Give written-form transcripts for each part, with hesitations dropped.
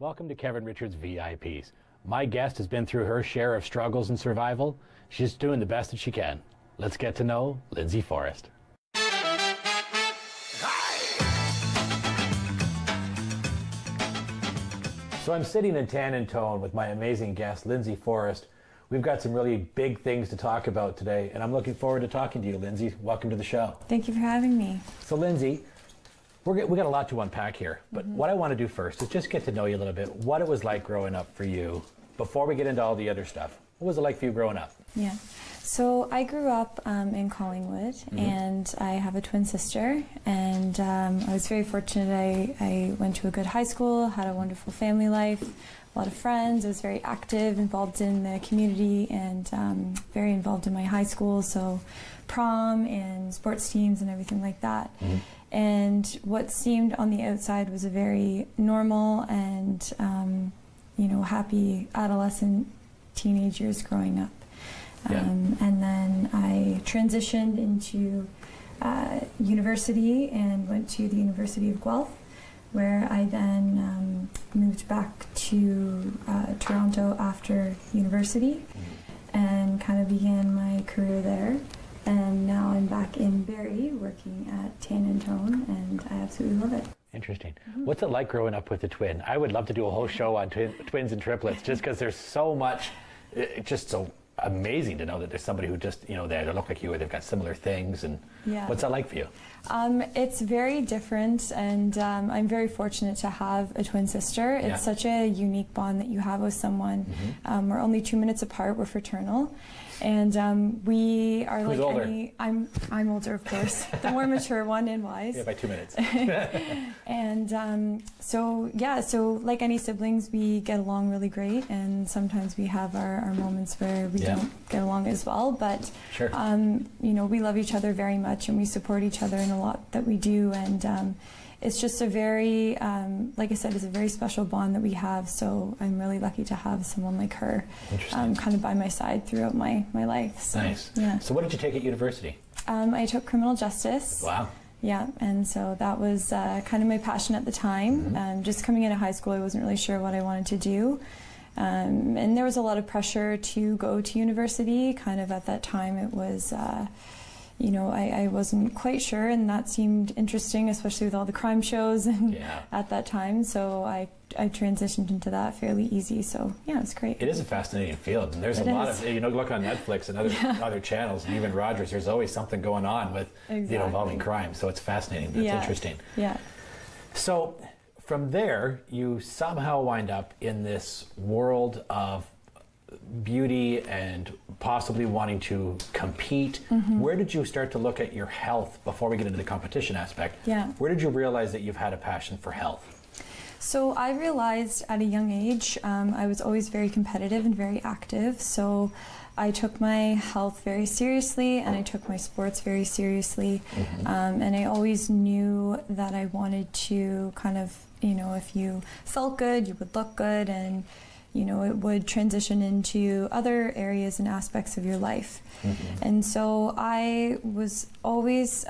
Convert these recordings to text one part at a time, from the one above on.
Welcome to Kevin Richards VIPs. My guest has been through her share of struggles and survival. She's doing the best that she can. Let's get to know Lindsay Forrest. So I'm sitting in Tan and Tone with my amazing guest, Lindsay Forrest. We've got some really big things to talk about today, and I'm looking forward to talking to you, Lindsay. Welcome to the show. Thank you for having me. So, Lindsay, we got a lot to unpack here, but what I want to do first is just get to know you a little bit, what it was like growing up for you before we get into all the other stuff. What was it like for you growing up? Yeah. So I grew up in Collingwood, and I have a twin sister, and I was very fortunate. I went to a good high school, had a wonderful family life, a lot of friends. I was very active, involved in the community, and very involved in my high school, so prom and sports teams and everything like that. And what seemed on the outside was a very normal and happy adolescent teenage years growing up. And then I transitioned into university and went to the University of Guelph, where I then moved back to Toronto after university and kind of began my career there. And now I'm back in Barrie working at Tan and Tone, and I absolutely love it. Interesting. What's it like growing up with a twin? I would love to do a whole show on twins and triplets, just because there's so much, it's just so amazing to know that there's somebody who just, they look like you, or they've got similar things. And what's that like for you? It's very different, and I'm very fortunate to have a twin sister. It's such a unique bond that you have with someone. We're only 2 minutes apart. We're fraternal, and we are Who's like older? any. I'm older, of course, the more mature one and wise. Yeah, by 2 minutes. And so like any siblings, we get along really great, and sometimes we have our moments where we don't get along as well. But we love each other very much, and we support each other in a lot that we do, and it's just a very, like I said, it's a very special bond that we have. So I'm really lucky to have someone like her, kind of by my side throughout my life. So, nice. Yeah. So what did you take at university? I took criminal justice. Wow. Yeah, and so that was kind of my passion at the time. Just coming into high school, I wasn't really sure what I wanted to do. And there was a lot of pressure to go to university. Kind of at that time, it was, I wasn't quite sure, and that seemed interesting, especially with all the crime shows and at that time. So I transitioned into that fairly easy. So yeah, it's great. It is a fascinating field, and there's a lot of, look on Netflix and other channels, and even Rogers, there's always something going on with, involving crime. So it's fascinating. That's interesting. Yeah. So from there, you somehow wind up in this world of beauty and possibly wanting to compete. Where did you start to look at your health before we get into the competition aspect? Yeah. Where did you realize that you've had a passion for health? So I realized at a young age, I was always very competitive and very active. So I took my health very seriously, and I took my sports very seriously. And I always knew that I wanted to kind of, if you felt good, you would look good, and it would transition into other areas and aspects of your life. And so I was always,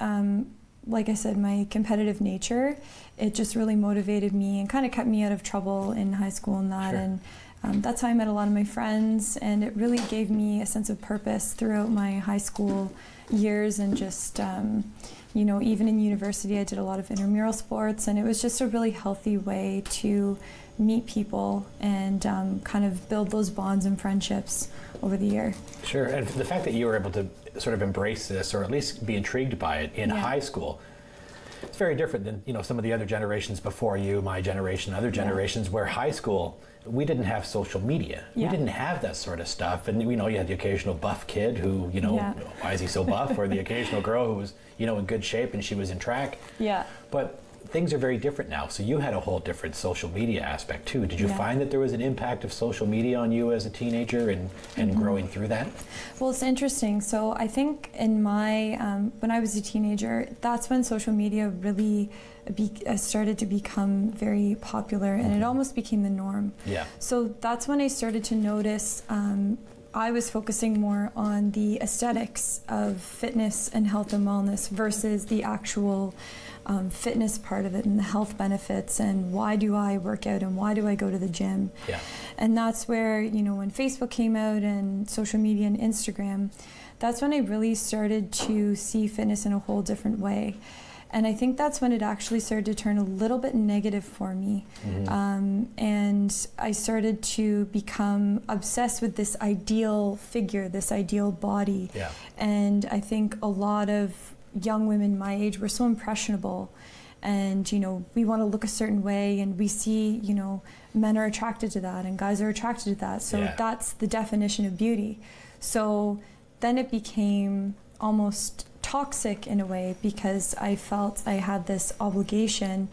like I said, my competitive nature, it just really motivated me and kind of kept me out of trouble in high school and that. And that's how I met a lot of my friends, and it really gave me a sense of purpose throughout my high school years, and just, even in university, I did a lot of intramural sports, and it was just a really healthy way to meet people and kind of build those bonds and friendships over the year. Sure, and the fact that you were able to sort of embrace this, or at least be intrigued by it in high school, it's very different than some of the other generations before you, my generation, other generations, where high school, we didn't have social media. We didn't have that sort of stuff, and you had the occasional buff kid who why is he so buff, or the occasional girl who was in good shape and she was in track. But things are very different now, so you had a whole different social media aspect too. Did you find that there was an impact of social media on you as a teenager and growing through that? Well, it's interesting. So I think in my when I was a teenager, that's when social media really started to become very popular, and it almost became the norm. So that's when I started to notice I was focusing more on the aesthetics of fitness and health and wellness versus the actual fitness part of it and the health benefits and why do I work out and why do I go to the gym. Yeah. And that's where, you know, when Facebook came out and social media and Instagram, that's when I really started to see fitness in a whole different way. And I think that's when it actually started to turn a little bit negative for me. And I started to become obsessed with this ideal figure, this ideal body. Yeah. And I think a lot of young women my age were so impressionable. And, you know, we want to look a certain way and we see, you know, men are attracted to that and guys are attracted to that. So that's the definition of beauty. So then it became almost toxic in a way because I felt I had this obligation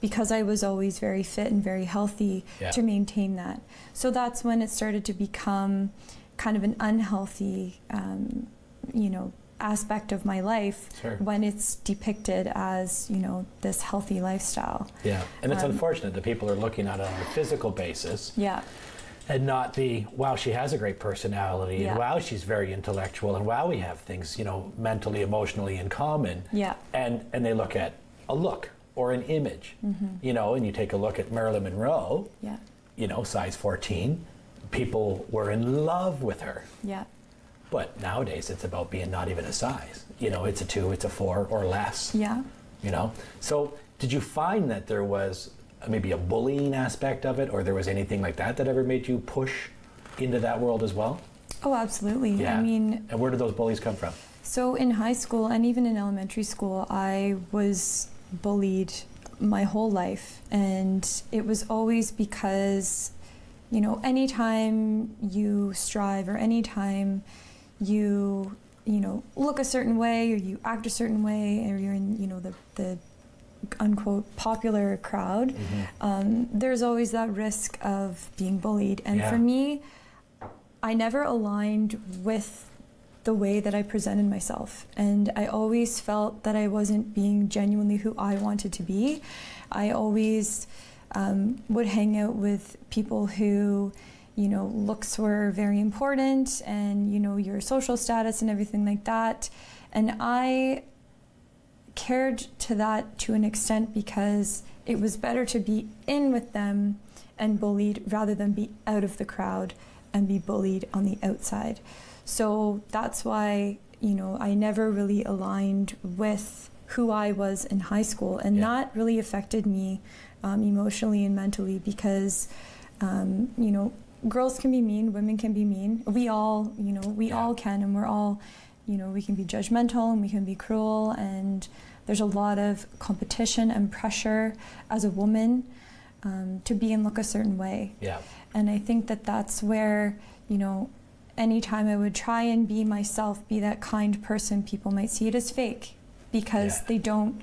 because I was always very fit and very healthy to maintain that. So that's when it started to become kind of an unhealthy, you know, aspect of my life when it's depicted as, you know, this healthy lifestyle. Yeah, and it's unfortunate that people are looking at it on a physical basis. Yeah. And not the, wow, she has a great personality, and wow, she's very intellectual, and wow, we have things, you know, mentally, emotionally in common. Yeah. And they look at a look or an image, you know, and you take a look at Marilyn Monroe, you know, size 14, people were in love with her. Yeah. But nowadays it's about being not even a size. You know, it's a 2, it's a 4 or less. Yeah. You know? So did you find that there was maybe a bullying aspect of it, or there was anything like that that ever made you push into that world as well? Oh, absolutely. Yeah. I mean... And where did those bullies come from? So in high school and even in elementary school, I was bullied my whole life. And it was always because, you know, anytime you strive or anytime you know, look a certain way or you act a certain way or you're in, you know, the unquote popular crowd, there's always that risk of being bullied. And for me, I never aligned with the way that I presented myself. And I always felt that I wasn't being genuinely who I wanted to be. I always would hang out with people who, you know, looks were very important and, you know, your social status and everything like that. And I cared to that to an extent because it was better to be in with them and bullied rather than be out of the crowd and be bullied on the outside. So that's why, you know, I never really aligned with who I was in high school, and that really affected me emotionally and mentally because, you know, girls can be mean, women can be mean. We all, you know, we all can, and we're all, you know, we can be judgmental and we can be cruel, and there's a lot of competition and pressure as a woman to be and look a certain way. Yeah. And I think that that's where, you know, anytime I would try and be myself, be that kind person, people might see it as fake because they don't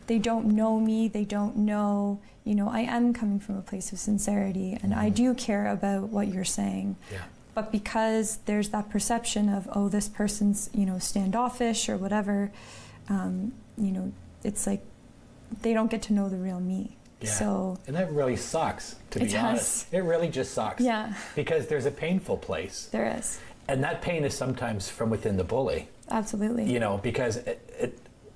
know me, they don't know, you know, I am coming from a place of sincerity and I do care about what you're saying. Yeah. But because there's that perception of, oh, this person's, you know, standoffish or whatever, you know, it's like they don't get to know the real me. Yeah. So, and that really sucks, to be honest. It really just sucks. Yeah. Because there's a painful place. There is. And that pain is sometimes from within the bully. Absolutely. You know, because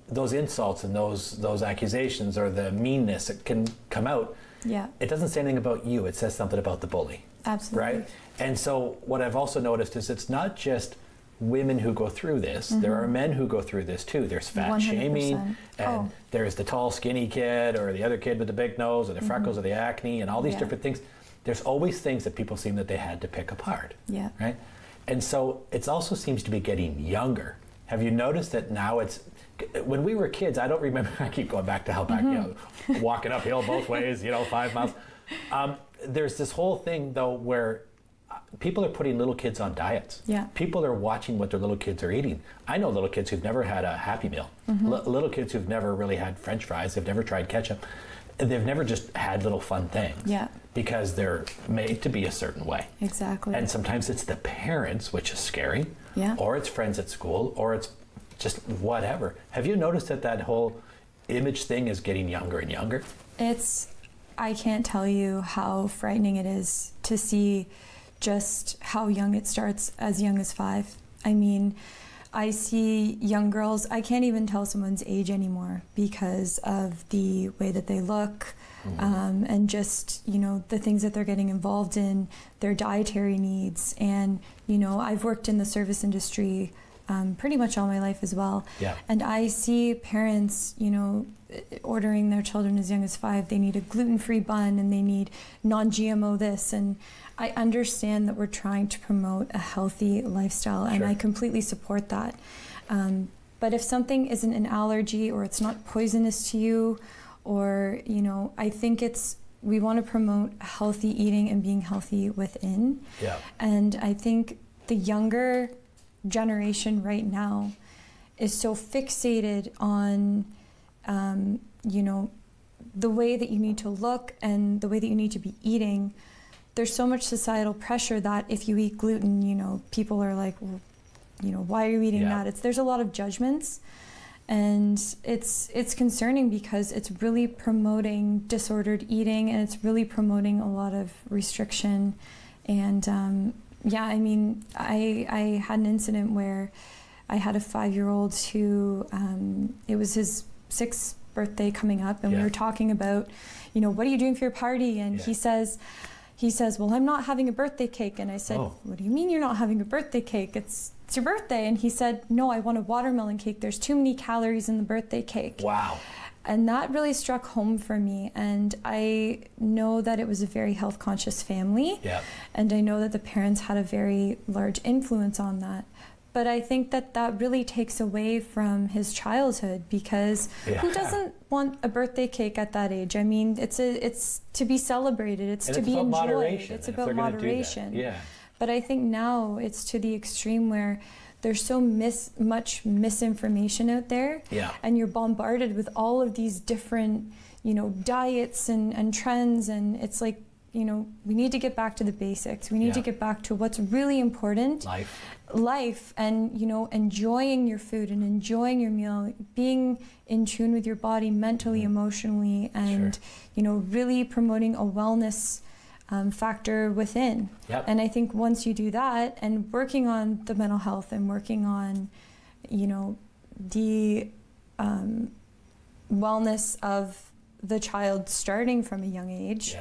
those insults and those accusations or the meanness that can come out, it doesn't say anything about you. It says something about the bully. Absolutely. Right? And so what I've also noticed is it's not just women who go through this. There are men who go through this too. There's fat 100%. shaming, and there's the tall skinny kid or the other kid with the big nose or the freckles or the acne and all these different things. There's always things that people seem that they had to pick apart. Yeah. Right? And so it also seems to be getting younger. Have you noticed that now it's, when we were kids, I don't remember, I keep going back to how back, you know, walking uphill both ways, you know, 5 miles. There's this whole thing though where people are putting little kids on diets. Yeah. People are watching what their little kids are eating. I know little kids who've never had a Happy Meal. Little kids who've never really had French fries. They've never tried ketchup. They've never just had little fun things. Yeah. Because they're made to be a certain way. Exactly. And sometimes it's the parents, which is scary. Yeah. Or it's friends at school, or it's just whatever. Have you noticed that that whole image thing is getting younger and younger? I can't tell you how frightening it is to see just how young it starts, as young as 5. I mean, I see young girls, I can't even tell someone's age anymore because of the way that they look, and just, you know, the things that they're getting involved in, their dietary needs. And, you know, I've worked in the service industry pretty much all my life as well. Yeah. And I see parents, you know, ordering their children as young as 5. They need a gluten-free bun and they need non-GMO this. And I understand that we're trying to promote a healthy lifestyle, and I completely support that. But if something isn't an allergy or it's not poisonous to you, or, you know, I think we want to promote healthy eating and being healthy within. Yeah. And I think the younger generation right now is so fixated on, you know, the way that you need to look and the way that you need to be eating. There's so much societal pressure that if you eat gluten, you know, people are like, well, you know, why are you eating that? There's a lot of judgments, and it's concerning because it's really promoting disordered eating, and it's really promoting a lot of restriction. And yeah, I mean, I had an incident where I had a 5-year-old who, it was his 6th birthday coming up, and we were talking about, you know, what are you doing for your party? And he says, well, I'm not having a birthday cake. And I said, what do you mean you're not having a birthday cake? It's your birthday. And he said, no, I want a watermelon cake. There's too many calories in the birthday cake. Wow. And that really struck home for me. And I know that it was a very health conscious family. Yeah. And I know that the parents had a very large influence on that. But I think that that really takes away from his childhood, because who doesn't want a birthday cake at that age? I mean, it's to be celebrated. It's to be enjoyed. It's about moderation. Yeah. But I think now it's to the extreme where there's so much misinformation out there, and you're bombarded with all of these different, you know, diets and trends, and it's like, you know, we need to get back to the basics. We need to get back to what's really important. Life, and, you know, enjoying your food and enjoying your meal, being in tune with your body mentally, emotionally, and, you know, really promoting a wellness factor within. And I think once you do that, and working on the mental health and working on, you know, the wellness of the child starting from a young age,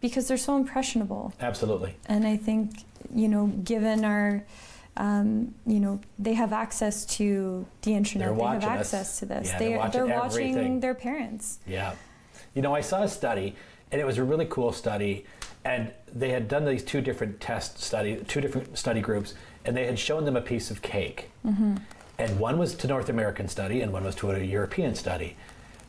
because they're so impressionable. Absolutely. And I think, you know, given our, you know, they have access to the internet, they have access to this. They're watching their parents. Yeah. You know, I saw a study, and it was a really cool study, and they had done these two different study groups, and they had shown them a piece of cake. And one was to North American study, and one was to a European study.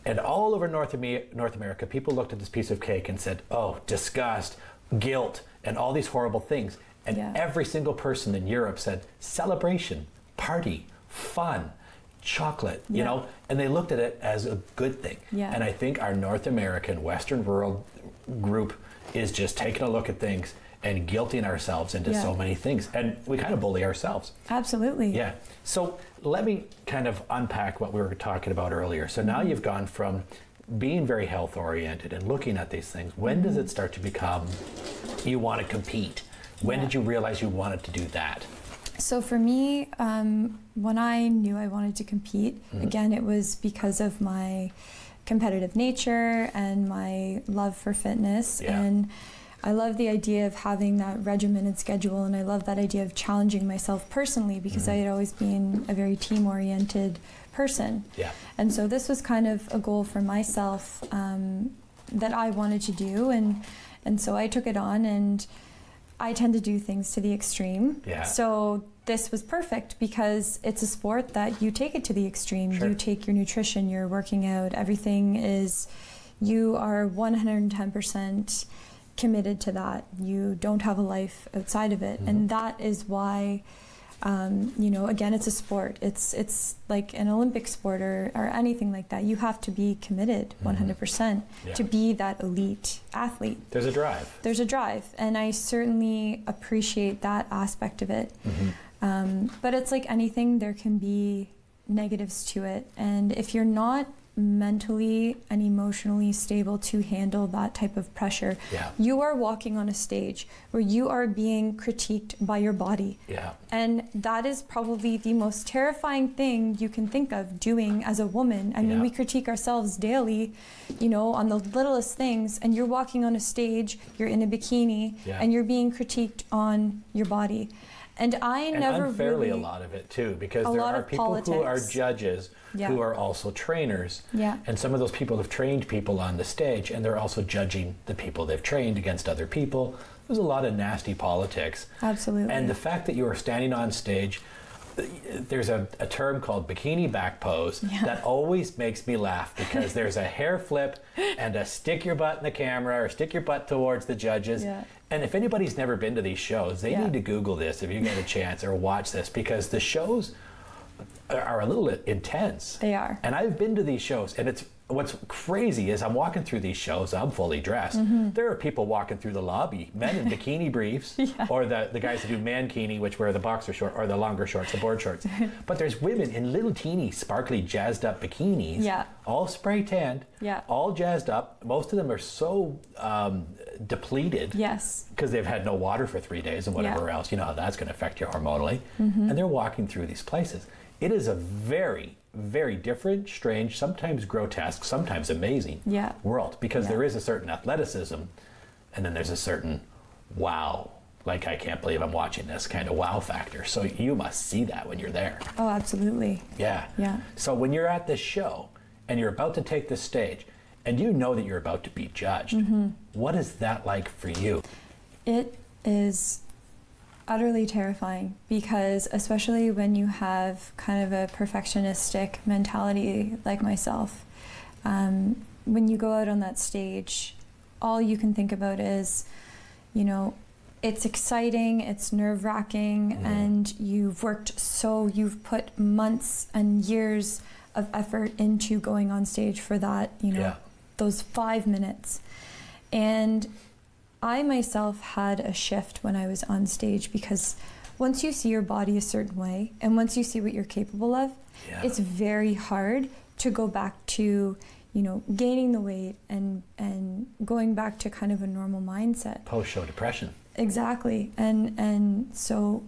And all over North America, people looked at this piece of cake and said, oh, disgust, guilt, and all these horrible things. And every single person in Europe said, celebration, party, fun, chocolate, you know, and they looked at it as a good thing. And I think our North American, Western world group is just taking a look at things and guilting ourselves into so many things. And we kind of bully ourselves. Absolutely. Yeah. So let me kind of unpack what we were talking about earlier. So now you've gone from being very health oriented and looking at these things. When does it start to become you want to compete? When did you realize you wanted to do that? So for me, when I knew I wanted to compete, again, it was because of my competitive nature and my love for fitness. And I love the idea of having that regimented schedule, and I love that idea of challenging myself personally, because I had always been a very team-oriented person. And so this was kind of a goal for myself that I wanted to do, and so I took it on, and I tend to do things to the extreme. So this was perfect because it's a sport that you take it to the extreme. You take your nutrition, you're working out, everything is, you are 110% committed to that. You don't have a life outside of it. And that is why, you know, again, it's a sport. It's like an Olympic sport or anything like that. You have to be committed 100% to be that elite athlete. There's a drive. There's a drive. And I certainly appreciate that aspect of it. But it's like anything, there can be negatives to it. And if you're not mentally and emotionally stable to handle that type of pressure. Yeah. You are walking on a stage where you are being critiqued by your body. Yeah. And that is probably the most terrifying thing you can think of doing as a woman. I mean, we critique ourselves daily, you know, on the littlest things, and you're walking on a stage, you're in a bikini, and you're being critiqued on your body. And I never unfairly really, a lot of it too, because there are people who are judges who are also trainers. Yeah. And some of those people have trained people on the stage, and they're also judging the people they've trained against other people. There's a lot of nasty politics. Absolutely. And the fact that you are standing on stage, there's a term called bikini back pose that always makes me laugh, because there's a hair flip and a stick your butt in the camera or stick your butt towards the judges. And if anybody's never been to these shows, they need to Google this if you get a chance, or watch this, because the shows are a little intense. They are. And I've been to these shows, and it's what's crazy is I'm walking through these shows, I'm fully dressed. There are people walking through the lobby, men in bikini briefs, or the guys that do mankini, which wear the boxer short or the longer shorts, the board shorts. But there's women in little teeny, sparkly, jazzed up bikinis, all spray tanned, all jazzed up. Most of them are so depleted, because they've had no water for 3 days and whatever else. You know how that's going to affect you hormonally. And they're walking through these places. It is a very, very different, strange, sometimes grotesque, sometimes amazing world, because there is a certain athleticism, and then there's a certain wow, like I can't believe I'm watching this kind of wow factor. So you must see that when you're there. Oh, absolutely. Yeah. So when you're at this show and you're about to take the stage and you know that you're about to be judged, what is that like for you? It is utterly terrifying, because especially when you have kind of a perfectionistic mentality like myself, when you go out on that stage, all you can think about is, you know, it's exciting, it's nerve-wracking, and you've put months and years of effort into going on stage for that, you know, those 5 minutes. And I myself had a shift when I was on stage, because once you see your body a certain way, and once you see what you're capable of, it's very hard to go back to, you know, gaining the weight and going back to kind of a normal mindset. Post-show depression. Exactly. And so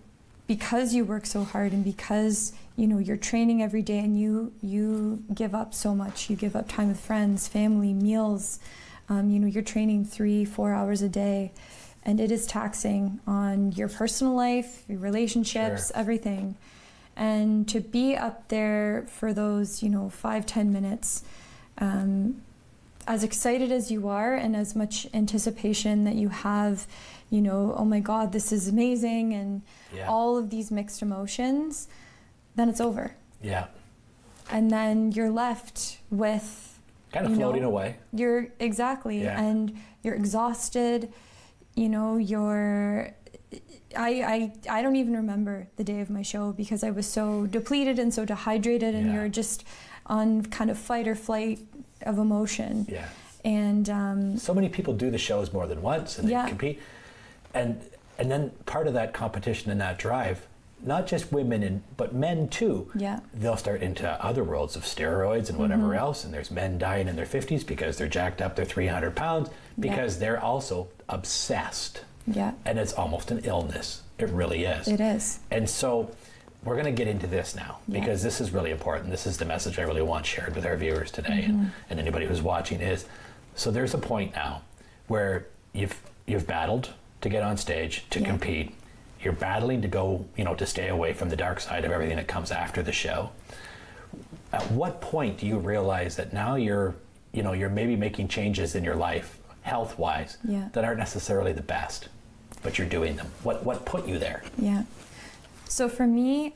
because you work so hard, and because, you know, you're training every day, and you give up so much, you give up time with friends, family, meals, you know, you're training 3-4 hours a day, and it is taxing on your personal life, your relationships, everything. And to be up there for those, you know, 5-10 minutes, as excited as you are, and as much anticipation that you have, you know, oh my God, this is amazing, and all of these mixed emotions, then it's over. And then you're left with kind of floating away. You're and you're exhausted. You know, I don't even remember the day of my show, because I was so depleted and so dehydrated, and you're just on kind of fight or flight of emotion. And so many people do the shows more than once, and they compete. And then part of that competition and that drive, not just women, but men too, they'll start into other worlds of steroids and whatever else, and there's men dying in their 50s because they're jacked up, they're 300 pounds, because they're also obsessed. And it's almost an illness. It really is. It is. And so we're going to get into this now, because this is really important. This is the message I really want shared with our viewers today, and anybody who's watching is, so there's a point now where you've battled to get on stage, to compete. You're battling to go, you know, to stay away from the dark side of everything that comes after the show. At what point do you realize that now you're maybe making changes in your life, health-wise, that aren't necessarily the best, but you're doing them? What put you there? So for me,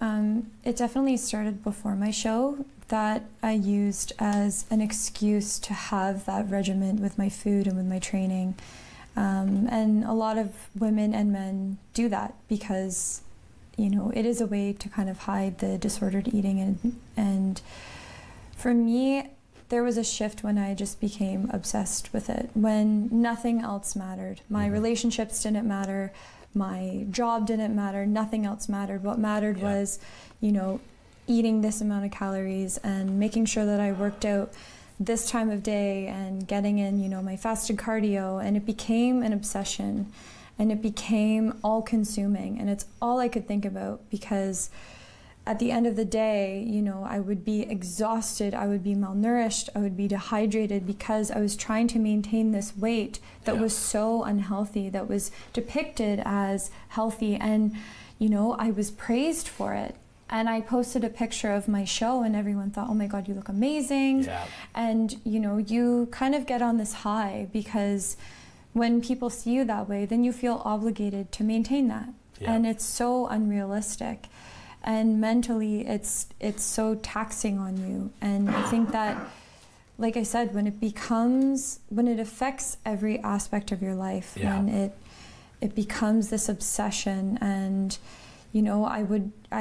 it definitely started before my show, that I used as an excuse to have that regimen with my food and with my training. And a lot of women and men do that, because, you know, it is a way to kind of hide the disordered eating. And for me, there was a shift when I just became obsessed with it, when nothing else mattered. My relationships didn't matter, my job didn't matter, nothing else mattered. What mattered was, you know, eating this amount of calories and making sure that I worked out this time of day and getting in, you know, my fasted cardio, and it became an obsession, and it became all consuming, and it's all I could think about, because at the end of the day, you know, I would be exhausted, I would be malnourished, I would be dehydrated, because I was trying to maintain this weight that was so unhealthy, that was depicted as healthy, and, you know, I was praised for it. And I posted a picture of my show, and everyone thought, oh my God, you look amazing. Yeah. And, you know, you kind of get on this high, because when people see you that way, then you feel obligated to maintain that. Yeah. And it's so unrealistic. And mentally, it's so taxing on you. And I think that, like I said, when it affects every aspect of your life, when it becomes this obsession, and, you know, I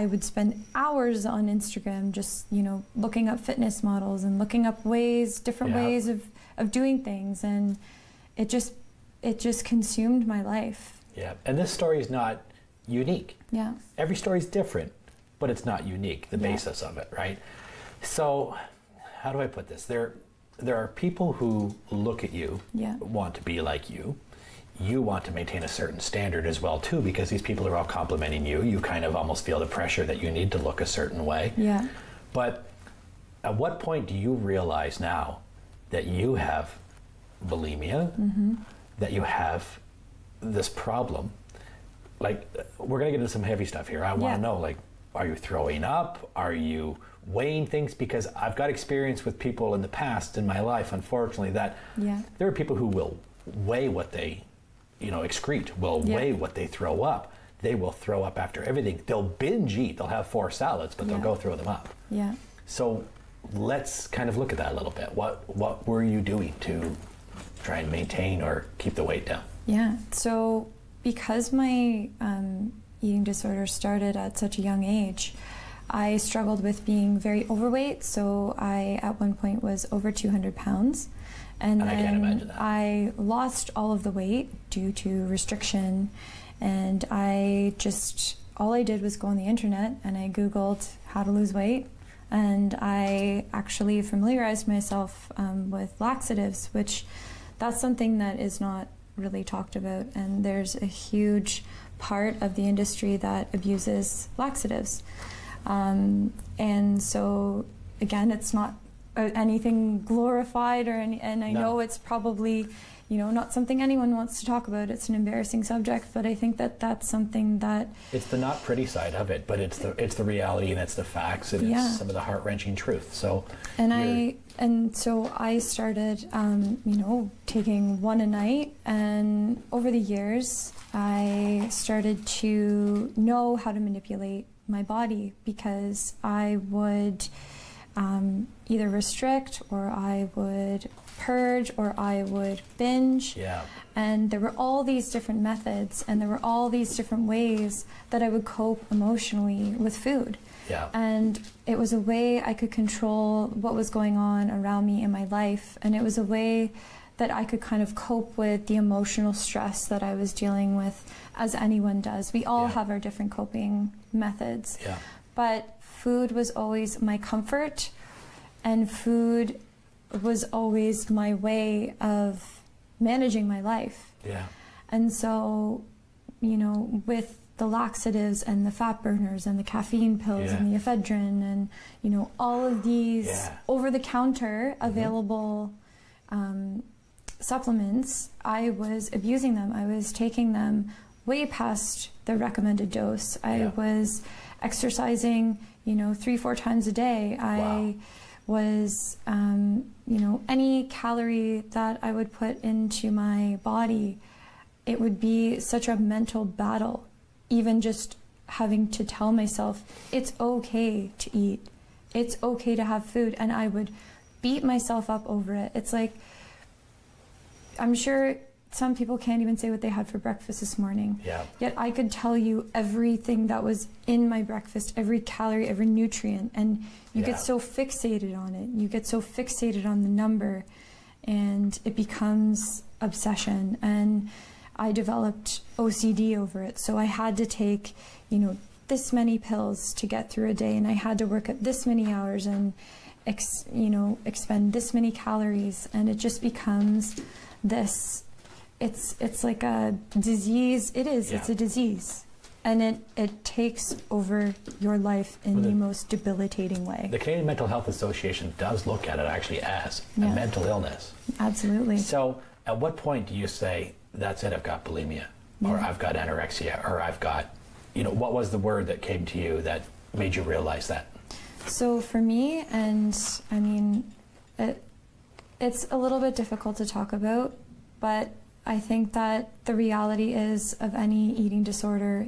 would spend hours on Instagram just, you know, looking up fitness models and looking up different ways of doing things, and it just consumed my life. Yeah, and this story is not unique. Yeah. Every story is different, but it's not unique, the basis of it, right? So, how do I put this? There are people who look at you, want to be like you. You want to maintain a certain standard as well too, because these people are all complimenting you. You kind of almost feel the pressure that you need to look a certain way. Yeah. But at what point do you realize now that you have bulimia, that you have this problem? Like, we're gonna get into some heavy stuff here. I wanna know, like, are you throwing up? Are you weighing things? Because I've got experience with people in the past in my life, unfortunately, that there are people who will weigh what they, you know, excrete, will weigh what they throw up. They will throw up after everything. They'll binge eat. They'll have 4 salads, but they'll go throw them up. Yeah. So let's kind of look at that a little bit. What were you doing to try and maintain or keep the weight down? Yeah. So because my eating disorder started at such a young age, I struggled with being very overweight. So I, at one point, was over 200 pounds. And then I can't imagine that. I lost all of the weight due to restriction. And all I did was go on the internet, and I Googled how to lose weight. And I actually familiarized myself with laxatives, which that's something that is not really talked about. And there's a huge part of the industry that abuses laxatives. And so, again, it's not anything glorified and I know it's probably, you know, not something anyone wants to talk about. It's an embarrassing subject, but I think that that's something that... It's the not pretty side of it, but it's the reality, and it's the facts, and it's some of the heart-wrenching truth. So so I started, you know, taking one a night, and over the years, I started to know how to manipulate my body, because I would either restrict, or I would purge, or I would binge. Yeah. And there were all these different methods, and there were all these different ways that I would cope emotionally with food. Yeah. And it was a way I could control what was going on around me in my life, and it was a way that I could kind of cope with the emotional stress that I was dealing with, as anyone does. We all have our different coping methods. Yeah. But food was always my comfort, and food was always my way of managing my life. Yeah. And so, you know, with the laxatives and the fat burners and the caffeine pills and the ephedrine and, you know, all of these over-the-counter available supplements, I was abusing them. I was taking them way past the recommended dose. I was exercising, you know, 3-4 times a day. I was, you know, any calorie that I would put into my body, it would be such a mental battle, even just having to tell myself, it's okay to eat. It's okay to have food. And I would beat myself up over it. It's like, I'm sure some people can't even say what they had for breakfast this morning. Yeah. Yet I could tell you everything that was in my breakfast, every calorie, every nutrient, and you get so fixated on it. You get so fixated on the number, and it becomes obsession. And I developed OCD over it. So I had to take, you know, this many pills to get through a day, and I had to work at this many hours, and expend this many calories, and it just becomes this, it's like a disease. It is, it's a disease. And it takes over your life in the most debilitating way. The Canadian Mental Health Association does look at it actually as a mental illness. Absolutely. So at what point do you say, that's it, I've got bulimia, or I've got anorexia, or I've got, what was the word that came to you that made you realize that? So for me, and I mean, it's a little bit difficult to talk about, but I think that the reality is of any eating disorder,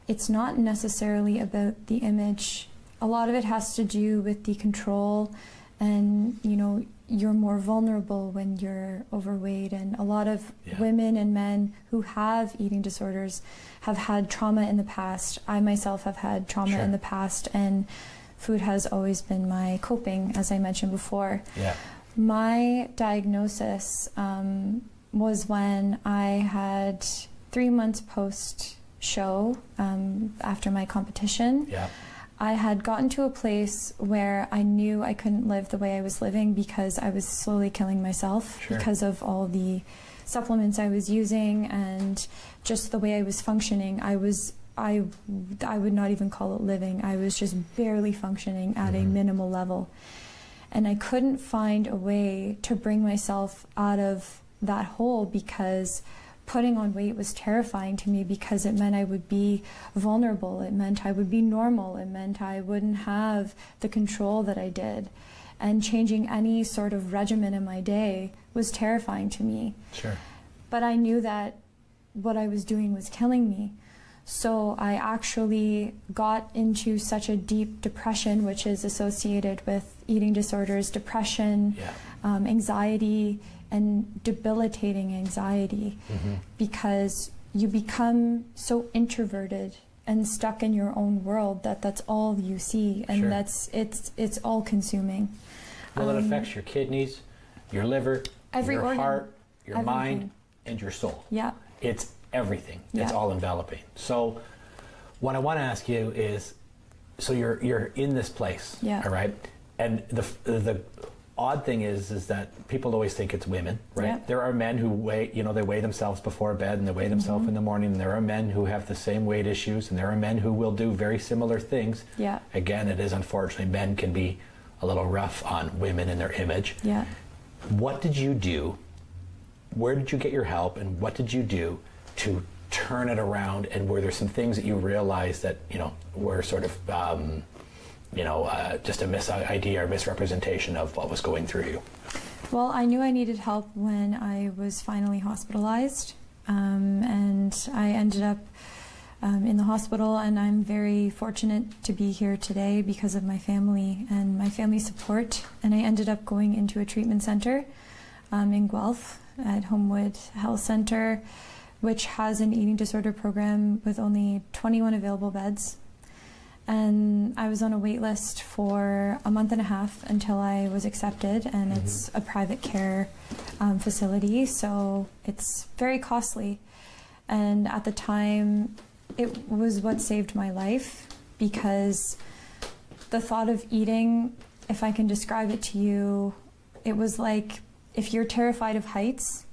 it's not necessarily about the image. A lot of it has to do with the control, and you're more vulnerable when you're overweight, and a lot of women and men who have eating disorders have had trauma in the past. I myself have had trauma in the past, and food has always been my coping, as I mentioned before. Yeah. My diagnosis was when I had 3 months post-show, after my competition. Yeah. I had gotten to a place where I knew I couldn't live the way I was living because I was slowly killing myself because of all the supplements I was using and just the way I was functioning. I would not even call it living. I was just barely functioning at a minimal level. And I couldn't find a way to bring myself out of that hole, because putting on weight was terrifying to me, because it meant I would be vulnerable, it meant I would be normal, it meant I wouldn't have the control that I did. And changing any sort of regimen in my day was terrifying to me. Sure. But I knew that what I was doing was killing me. So I actually got into such a deep depression, which is associated with eating disorders, depression, anxiety, and debilitating anxiety, because you become so introverted and stuck in your own world that that's all you see, and it's all consuming. Well, it affects your kidneys, your liver, your organ, heart, your mind, and your soul. Yeah. It's everything. Yeah. It's all enveloping. So what I want to ask you is, so you're in this place, all right? And the odd thing is that people always think it's women, right? Yeah. There are men who weigh, they weigh themselves before bed, and they weigh themselves in the morning, and there are men who have the same weight issues, and there are men who will do very similar things. Yeah. Again, it is unfortunately, men can be a little rough on women and their image. Yeah. What did you do? Where did you get your help, and what did you do to turn it around? And were there some things that you realized that, were sort of, just a idea or misrepresentation of what was going through you? Well, I knew I needed help when I was finally hospitalized, and I ended up in the hospital, and I'm very fortunate to be here today because of my family and my family support. And I ended up going into a treatment center in Guelph at Homewood Health Center, which has an eating disorder program with only 21 available beds. And I was on a wait list for a month and a half until I was accepted, and it's a private care facility, so it's very costly. And at the time, it was what saved my life, because the thought of eating, if I can describe it to you, it was like if you're terrified of heights,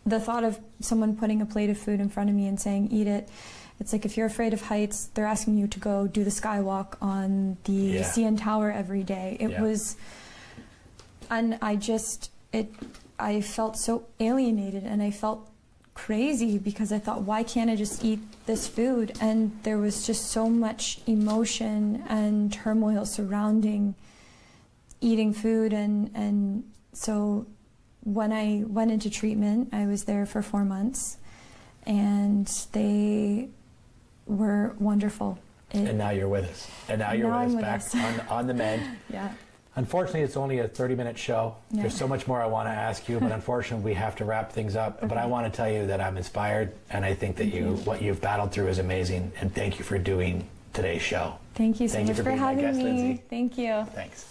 the thought of someone putting a plate of food in front of me and saying, eat it, it's like if you're afraid of heights, they're asking you to go do the skywalk on the CN Tower every day. It was, and I felt so alienated, and I felt crazy, because I thought, why can't I just eat this food? And there was just so much emotion and turmoil surrounding eating food, and so when I went into treatment, I was there for 4 months, and they were wonderful. And now you're with us. And now you're with us back on the mend. Yeah. Unfortunately, it's only a 30-minute show. Yeah. There's so much more I want to ask you, but unfortunately, we have to wrap things up. Okay. But I want to tell you that I'm inspired, and I think that what you've battled through is amazing. And thank you for doing today's show. Thank you so much for having me. Lindsay. Thank you. Thanks.